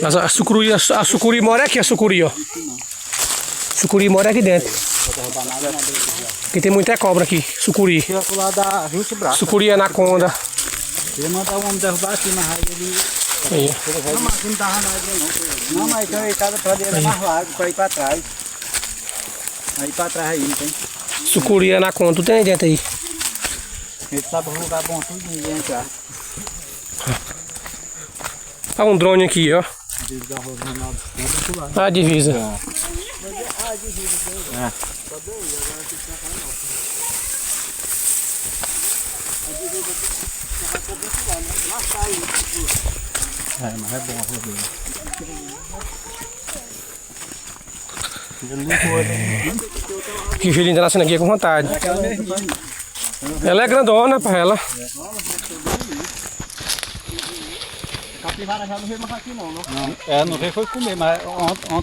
A sucuri mora aqui, a sucuri, ó. Sucuri mora aqui dentro. Aqui tem muita cobra aqui, sucuri. Tira pro lado da Justo Braço. Sucuri anaconda. Ele mandar o homem derrubar aqui na raiz, ele... Aí. Não, mas aqui não tava nada não. Não, mas então ele tava pra dentro mais largo, pra ir pra trás. Aí pra trás aí, não tem? Sucuri anaconda, tu tem dentro aí. Ele sabe um lugar bom, tudo ninguém entrar. Olha um drone aqui, ó. A divisa. É. É, mas é bom a rodinha. Que filhinha tá nascendo aqui com vontade. Ela é grandona pra ela. Capivara já não veio mais aqui não. É, não veio foi comer, mas ontem